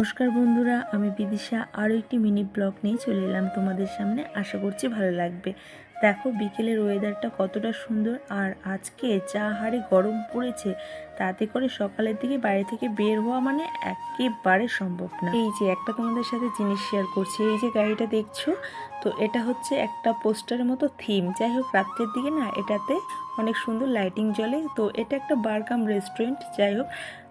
নমস্কার বন্ধুরা, আমি বিদিশা আরও একটি মিনি ব্লগ নিয়ে চলে এলাম তোমাদের সামনে। আশা করছি ভালো লাগবে। দেখো বিকেলের ওয়েদারটা কতটা সুন্দর, আর আজকে যা হারে গরম পড়েছে, তাতে করে সকালের দিকে বাইরে থেকে বের হওয়া মানে একেবারে সম্ভব না। এই যে একটা তোমাদের সাথে জিনিস শেয়ার করছি, এই যে গাড়িটা দেখছো, তো এটা হচ্ছে একটা পোস্টারের মতো থিম। যাই হোক, রাত্রের দিকে না এটাতে অনেক সুন্দর লাইটিং জ্বলে। তো এটা একটা বার কাম রেস্টুরেন্ট। যাই হোক,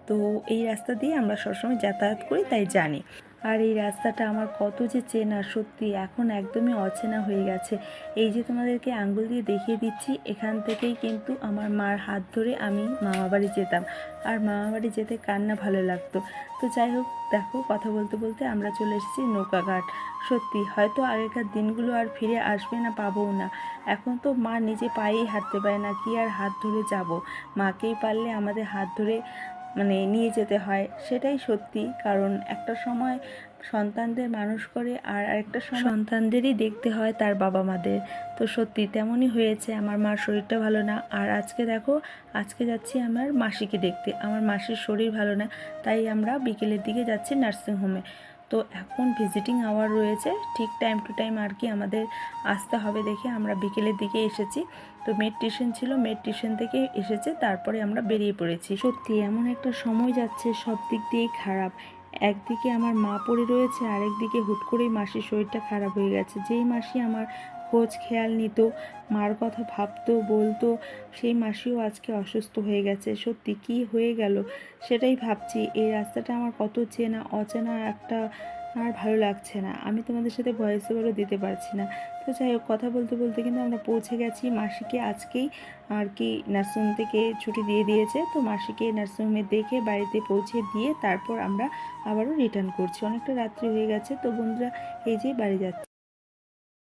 তো এই রাস্তা দিয়ে আমরা সবসময় যাতায়াত করি, তাই জানি। আর এই রাস্তাটা আমার কত যে চেনা, সত্যি এখন একদমই অচেনা হয়ে গেছে। এই যে তোমাদেরকে আঙ্গুল দিয়ে দেখিয়ে দিচ্ছি, এখান থেকেই কিন্তু আমার মার হাত ধরে আমি মামাবাড়ি যেতাম। আর মামাবাড়ি যেতে কার না ভালো লাগতো। তো যাই হোক, দেখো কথা বলতে বলতে আমরা চলে এসেছি নৌকাঘাট। সত্যি হয়তো আগেকার দিনগুলো আর ফিরে আসবে না, পাবও না। এখন তো মা নিজে পায়েই হাঁটতে পারে না, কি আর হাত ধরে যাব। মাকেই পারলে আমাদের হাত ধরে নিয়ে যেতে হয়, সেটাই সত্যি। কারণ একটা সময় সন্তানদের মানুষ করে, আর আরেকটা সময় সন্তানদেরই দেখতে হয় তার বাবা মাদের। তো সত্যি তেমনই হয়েছে। আমার মার শরীরটা ভালো না, আর আজকে দেখো, আজকে যাচ্ছি আমার মাসিকে দেখতে। আমার মাসির শরীর ভালো না, তাই আমরা বিকেলের দিকে যাচ্ছি নার্সিংহোমে। তো এখন ভিজিটিং আওয়ার রয়েছে, ঠিক টাইম টু টাইম আর কি আমাদের আসতে হবে দেখে আমরা বিকেলের দিকে এসেছি। তো মেড টিউশন ছিল, মেড টিউশন থেকে এসেছে, তারপরে আমরা বেরিয়ে পড়েছি। সত্যি এমন একটা সময় যাচ্ছে, সব দিক দিয়েই খারাপ। একদিকে আমার মা পড়ে রয়েছে, আরেকদিকে হুট করেই মাসির শরীরটা খারাপ হয়ে গেছে। যেই মাসি আমার খোঁজ খেয়াল নিত, মার কথা ভাবতো, বলতো, সেই মাসিও আজকে অসুস্থ হয়ে গেছে। সত্যি কি হয়ে গেল সেটাই ভাবছি। এই রাস্তাটা আমার কত চেনা, অচেনা একটা, আর ভালো লাগছে না। আমি তোমাদের সাথে ভয়েস ওভারও দিতে পারছি না। তো যাই হোক, কথা বলতে বলতে কিন্তু আমরা পৌঁছে গেছি। মাসিকে আজকেই আর কি নার্সিংহোম থেকে ছুটি দিয়ে দিয়েছে। তো মাসিকে নার্সিংহোমে দেখে বাড়িতে পৌঁছে দিয়ে তারপর আমরা আবারও রিটার্ন করছি। অনেকটা রাত্রি হয়ে গেছে। তো বন্ধুরা, এই যে বাড়ি যাচ্ছি।